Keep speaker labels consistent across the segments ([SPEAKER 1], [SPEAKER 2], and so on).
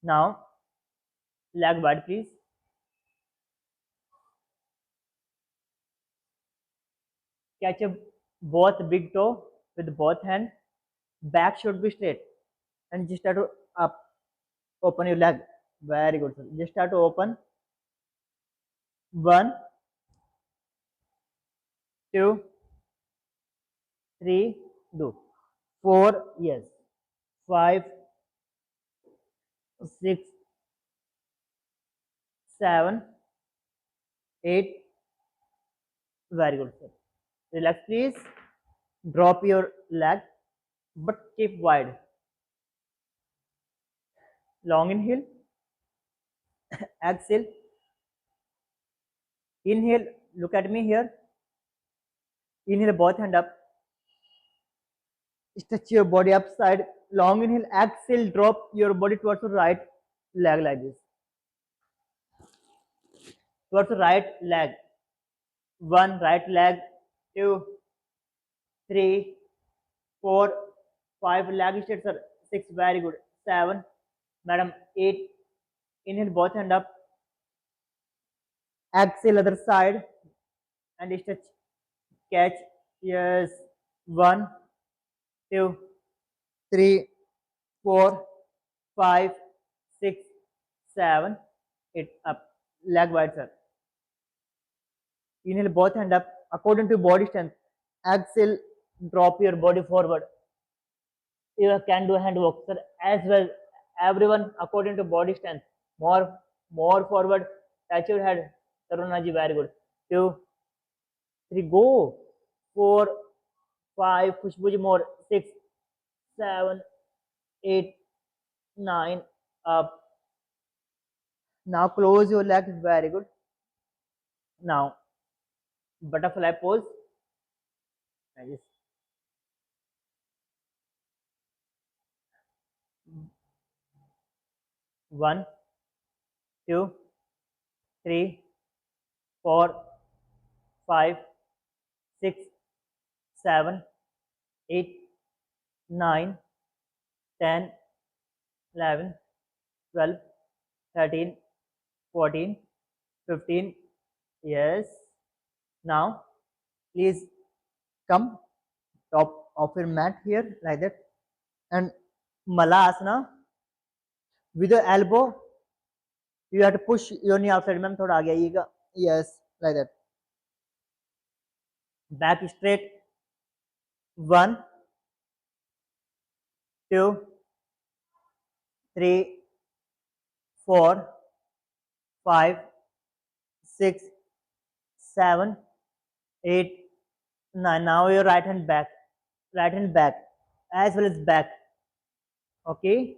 [SPEAKER 1] Now leg wide, please. Catch up both big toe with both hands. Back should be straight, and just start to up. Open your leg. Very good, sir. Just start to open. 1, 2, 3. Do 4. Yes. 5, 6, 7, 8. Very good, sir. Relax, please. Drop your leg, but keep wide. Long inhale. Exhale. Inhale. Look at me here. Inhale, both hand up. Stretch your body upside. Long inhale. Exhale. Drop your body towards the right leg like this. Towards the right leg. 1, right leg. 2, 3, 4, 5. Leg straight, sir. 6. Very good. 7. Madam. 8. Inhale, both hand up. Exhale, other side. And stretch. Catch. Yes. 1, 2, 3, 4, 5, 6, 7, 8. Up. Leg wide, sir. Inhale, both hand up according to body strength. Exhale, drop your body forward. You can do hand walk, sir, as well. Everyone according to body strength. More forward. Touch your head. Tarunaji, very good. 2, 3, go. 4, 5, push more. 6, 7, 8, 9. Up. Now close your legs. Very good. Now butterfly pose. Yes. 1, 2, 3, 4, 5, 6, 7, 8, 9, 10, 11, 12, 13, 14, 15. Yes. Now please come top of your mat here like that, and Malasana. With your elbow, you have to push your knee outside. Ma'am, thoda aage aayega. Yes, like that. Back straight. 1, 2, 3, 4, 5, 6, 7, 8, 9. Now your right hand back, as well as back. Okay,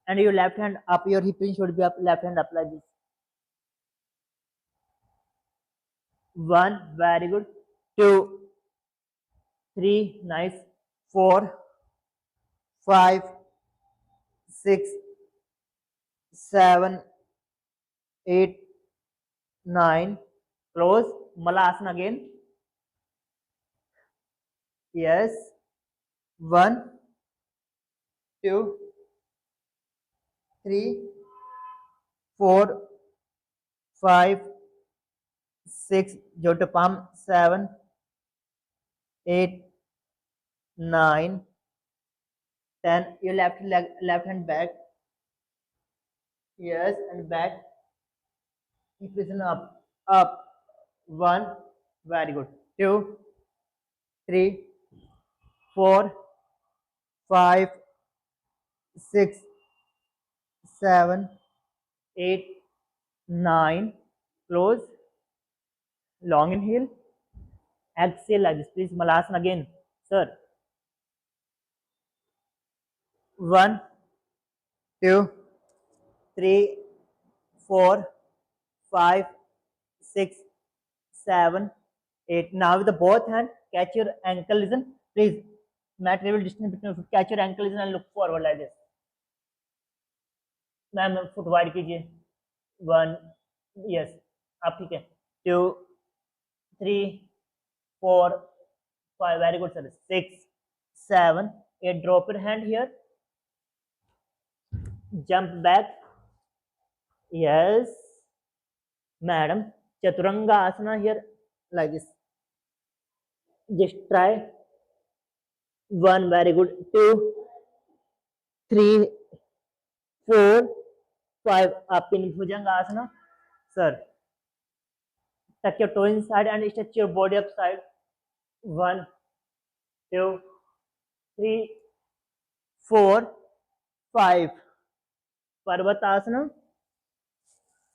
[SPEAKER 1] and your left hand up. Your hip hinge should be up. Left hand up like this. 1, very good. 2, 3, nice. 4, 5, 6, 7, 8, 9. Close. Malasana again. Yes. 1, 2, 3, 4, 5, 6. Jota palm. 7, 8, 9, 10. Your left leg, left hand back. Yes, and back. Keep listen up. 1, very good. 2, 3, 4, 5, 6, 7, 8, 9. Close. Long inhale. Exhale like this. Please, Malasana again, sir. 1, 2, 3, 4, 5, 6, 7, 8. Now with the both hand, catch your ankle. Listen, please. Mat level distance between foot. Catch your ankle. Listen and look forward like this. Ma'am foot wide कीजिए. 1, yes, आप ठीक है. 2, 3, 4, 5. Very good, sir. 6, 7, 8. Drop your hand here. jump back. Yes, madam. Chaturanga asana here, like this. Just try. One, very good. Two, three, four, five. Up in Bhujanga asana. Sir, tuck your toe inside and stretch your body upside. One, two, three, four, five. Parvatasana.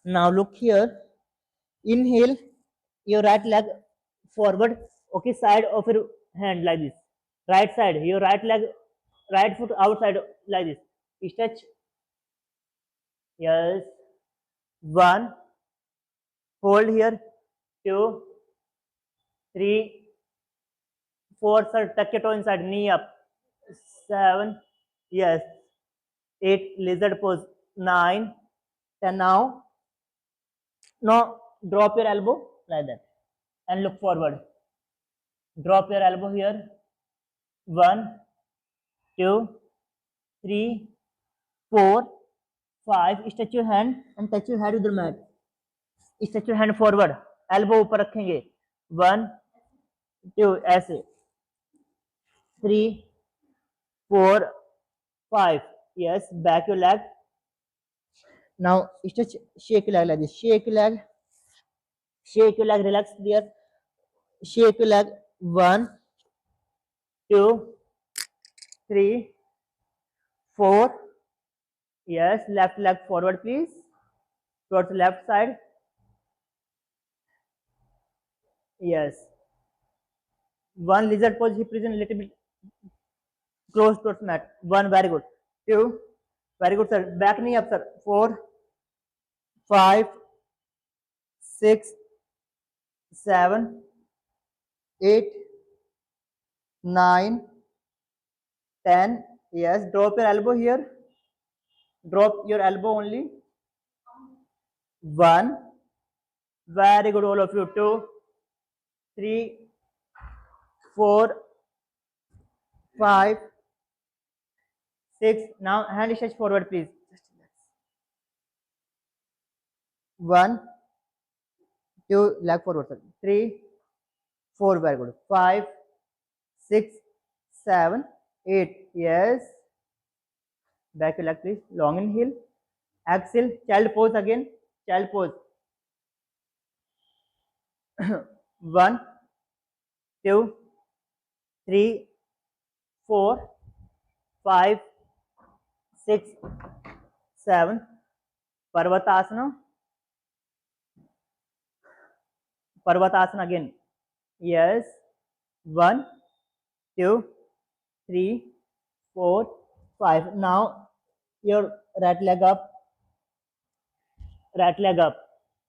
[SPEAKER 1] Now look here. Inhale your right leg forward. Okay, side of your hand like this. Right side, your right leg, right foot outside like this. Stretch. Yes. One. Hold here. Two, three, four. Sir, tuck your toe inside. Knee up. Seven. Yes. Eight. Lizard pose. Nine. 10. Now drop your elbow like that and look forward. Drop your elbow here. One, two, three, four, five. Stretch your hand and touch your head with the mat. Stretch your hand forward. Elbow ऊपर रखेंगे. One, two, ऐसे. Three, four, five. Yes, back your leg. Now stretch, shake your leg like this. Shake your leg. Shake your leg. Relax there. Shake your leg. One, two, three, four. Yes, left leg forward, please. Towards left side. Yes. One, lizard pose. Hip region a little bit close towards mat. One, very good. Two, very good, sir. Back knee up, sir. Four, five, six, seven, eight, nine, 10. Yes. Drop your elbow here. Drop your elbow only. One. Very good, all of you. Two, three, four, five, six. Now hand stretch forward, please. One, two, leg forward, sir. Three, four, very good. Five, six, seven, eight. Yes. Back your leg, please. Long inhale. Exhale. Child pose again. Child pose. One, two, three, four, five, six, seven. Parvatasana. Parvatasana again. Yes. One, two, three, four, five. Now your right leg up. Right leg up.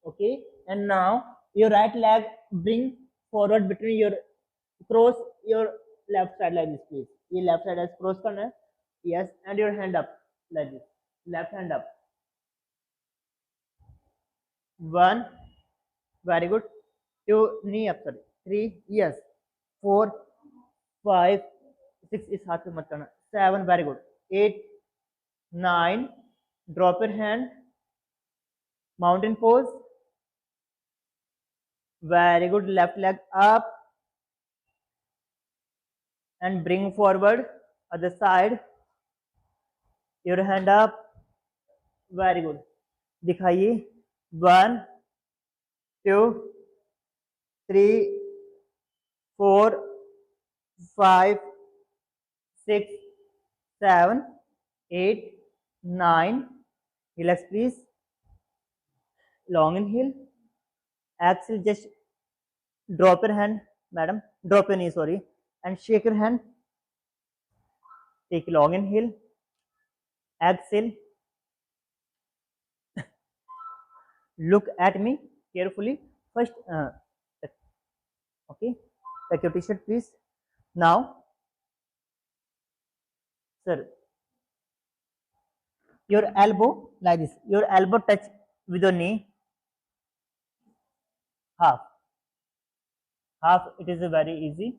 [SPEAKER 1] Okay. And now your right leg bring forward between your cross your left side like this, please. ये left side as cross करना है. Yes. And your hand up like this. Left hand up. One. Very good. Two, knee up, sorry. Three, yes. Four, five, six, इस हाथ पे मत करना. Seven, very good. Eight, nine, drop your hand. Mountain pose. Very good. Left leg up and bring forward. Other side. Your hand up. Very good. दिखाइए. One, two, three, four, five, six, seven, eight, nine. Relax, please. Long inhale. Exhale. Just drop your hand, madam. Drop your knee, sorry, and shake your hand. Take a long inhale. Exhale. Look at me carefully. First, okay. Take your t-shirt, please. Now, sir, your elbow like this. Your elbow touch with your knee. Half. Half. It is very easy.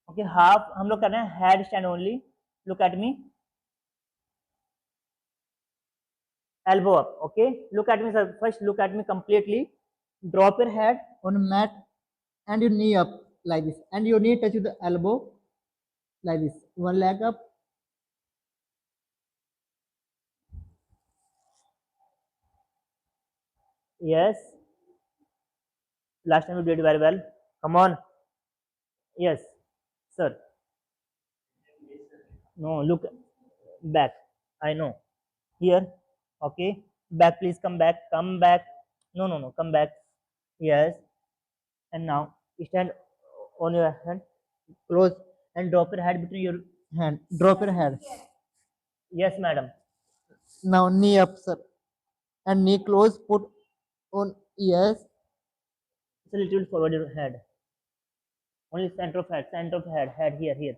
[SPEAKER 1] Okay. Half. हम लोग कर रहे हैं head stand only. Look at me. elbow up. Okay, look at me, sir. First look at me completely. Drop your head on mat and your knee up like this, and your knee touch with the elbow like this. One leg up. Yes, last time you did very well. Come on. Yes, sir. No, look back. I know. Here. Okay. Back, please come back. Come back. No, no, no. Come back. Yes. And now stand on your hand. Close and drop your head between your hand. Drop your head. Yes, madam. Now knee up, sir. And knee close. Put on. Yes. It's a little forward your head. Only center of head. Center of head. Head here. Here.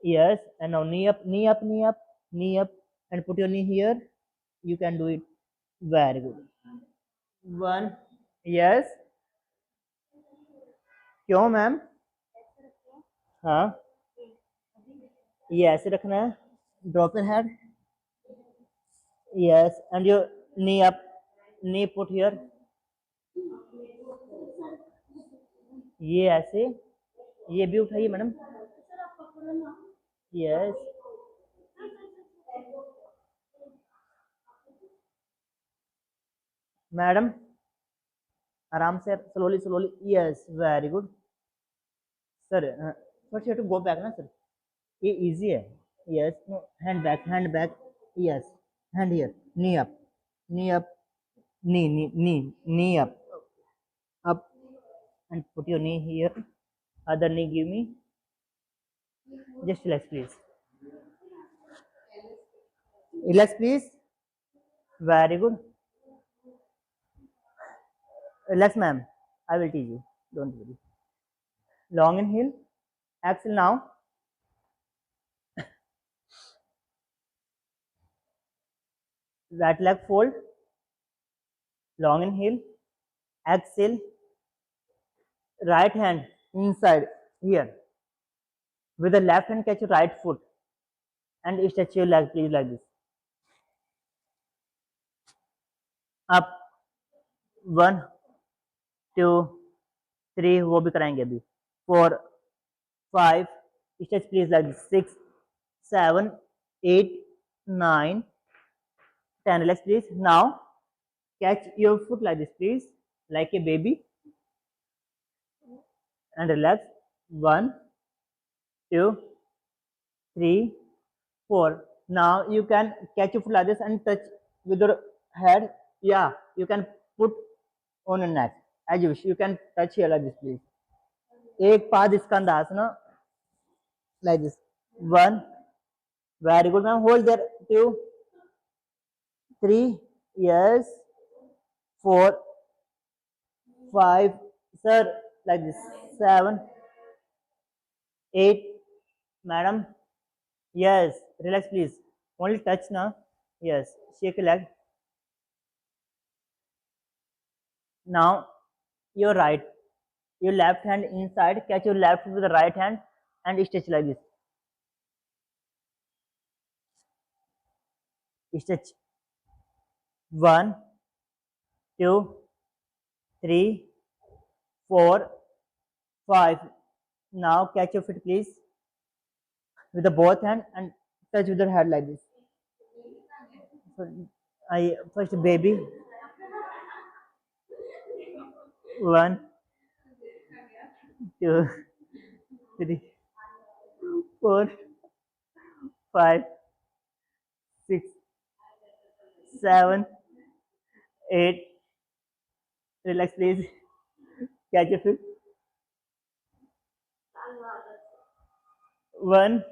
[SPEAKER 1] Yes. And now knee up. Knee up. Knee up. Knee up. And put your knee here. You can do it. Very good. One. Yes. क्यों ma'am? हाँ. ये ऐसे रखना है. Drop your head. Yes. And your knee up. Knee put here. ये ऐसे. ये भी उठाइए मैडम. Yes. मैडम आराम से, slowly slowly. Yes, very good. Sir, but you have to go back ना sir. ये easy है. Yes. No, hand back, hand back. Yes. Hand here. Knee up. Knee up. Knee up. Up. And put your knee here. Other knee give me. Just relax, please. Relax, please. Very good. Relax, ma'am. I will teach you. Don't worry. Long inhale. Exhale now. Right leg fold. Long inhale. Exhale. Right hand inside here. With the left hand catch your right foot and stretch your leg, please, like this. Up. 1, 2, 3. वो भी कराएंगे अभी. 4, 5. Stretch, please, like this. 6, 7, 8, 9, 10. Relax, please. Now catch your foot like this, please, like a baby, and relax. 1, 2, 3, 4. Now you can catch your foot like this and touch with your head. Yeah, you can put on your neck as you wish. You can touch here like this, please. एक पाद skandasana like this. 1. Very good, ma'am. Hold there. 2, 3. Yes. 4, 5. Sir, like this. 7, 8. Madam. Yes. Relax, please. Only touch now. Yes. Shake your leg. Now your right, your left hand inside. Catch your left with the right hand and stretch like this. Stretch. 1, 2, 3, 4, 5. Now catch your feet, please, with the both hand and touch with your head like this. So, I first baby. 1, 2, 3, 4, 5, 6, 7, 8. Relax, please. Catch your feet. 1,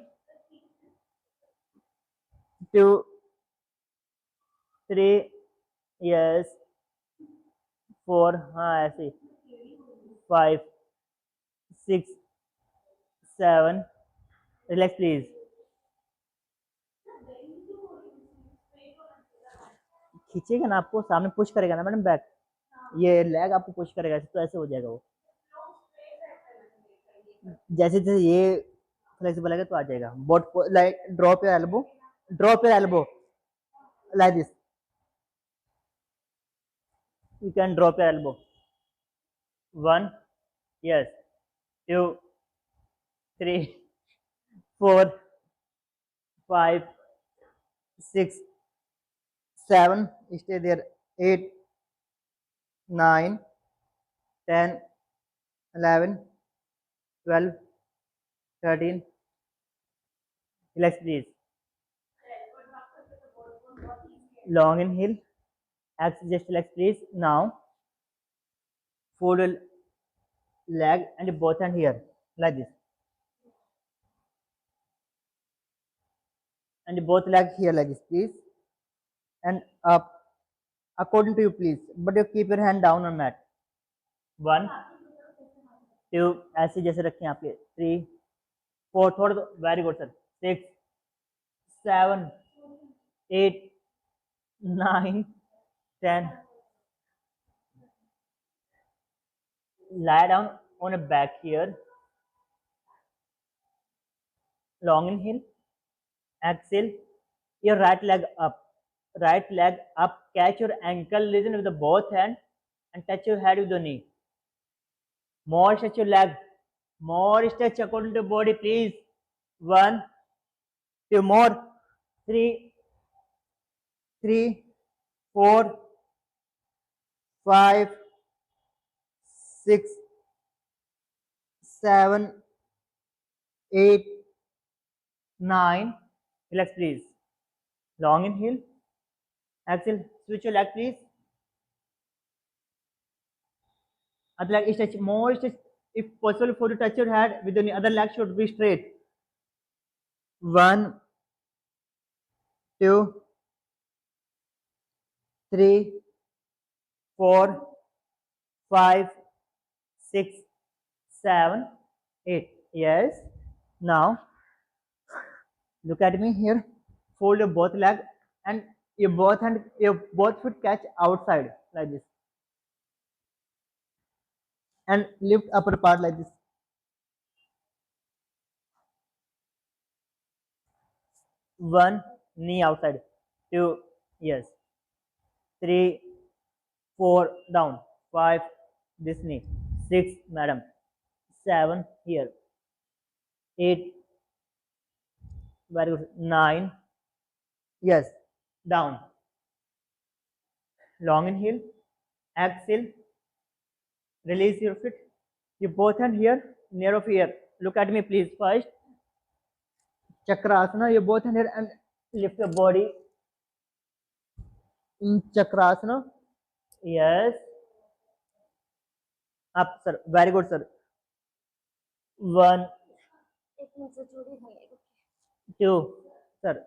[SPEAKER 1] 2, 3. Yes. 4. हाँ ऐसे. 5, 6, 7. Relax, please. खींचेगा ना आपको, सामने push करेगा ना madam back. ये leg आपको पुश करेगा तो ऐसे हो जाएगा वो. जैसे जैसे ये फ्लेक्सिबल है तो आ जाएगा. Boat like drop your elbow. Drop your elbow. like this. You can drop your elbow. 1, yes, 2, 3, 4, 5, 6, 7, stay there, 8, 9, 10, 11, 12, 13. Relax, please. Long inhale. Just relax, please. Now, fold your leg and both hand here, like this. And both legs here, like this, please. And up, according to you, please. But you keep your hand down on mat. 1, 2, ऐसे जैसे रखें आप ये. 3, 4, थोड़ा तो very good sir. 6, 7, 8, 9, 10. Lie down on a back here. Long inhale. Exhale. Your right leg up. Right leg up. Catch your ankle. Listen with the both hand and touch your head with the knee. More stretch your leg. More stretch according to body, please. 1, 2 more. 3, 4, 5, 6, 7, 8, 9. Relax, please. Long inhale. Exhale. Switch your leg, please. Other leg stretch. More stretch. If possible for you to touch your head with the other leg should be straight. 1, 2, 3, 4, 5, 6, 7, 8. Yes. Now, look at me here. Fold your both leg and your both foot catch outside like this. And lift upper part like this. 1, knee outside. 2, yes. 3, 4, down. 5, this knee. 6, madam. 7, here. 8, very good. 9, yes, down. Long inhale. Exhale. Release your feet. You both hand here, near of here. Look at me, please. First, Chakrasana. You both hand here and lift your body in Chakrasana. Yes. Up, sir. Very good, sir. 1, 2, sir.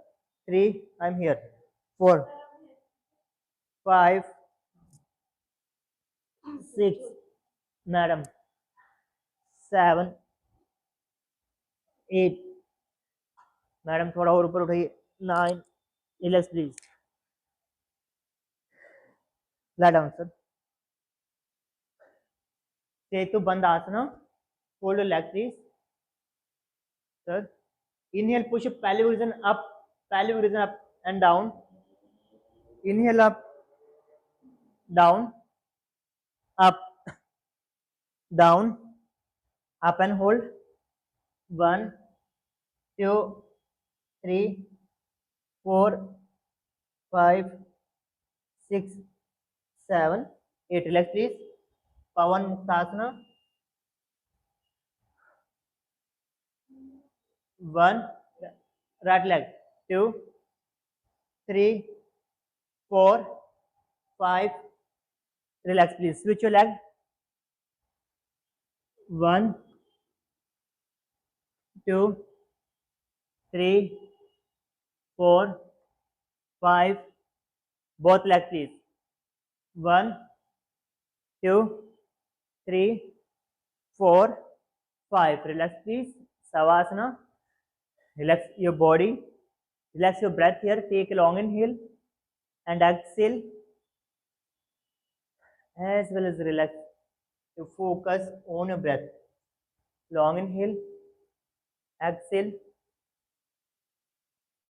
[SPEAKER 1] 3, I'm here. 4, 5, 6, madam. 7, 8, madam थोड़ा और ऊपर उठाइए. 9, relax please. lie down sir. सेतु बंद आसना. Fold your leg please. Sir. Inhale, push your pelvic region up. Pelvic region up and down. Inhale up, down, up, down, up and hold. 1, 2, 3, 4, 5, 6, 7, 8. Relax please. Pavan Muktasana. 1, right leg. 2, 3, 4, 5. Relax please. Switch your leg. 1, 2, 3, 4, 5. Both legs please. 1, 2, 3, 4, 5. Relax please. Savasana. Relax your body. Relax your breath here. Take a long inhale and exhale. As well as relax. You focus on your breath. Long inhale. Exhale.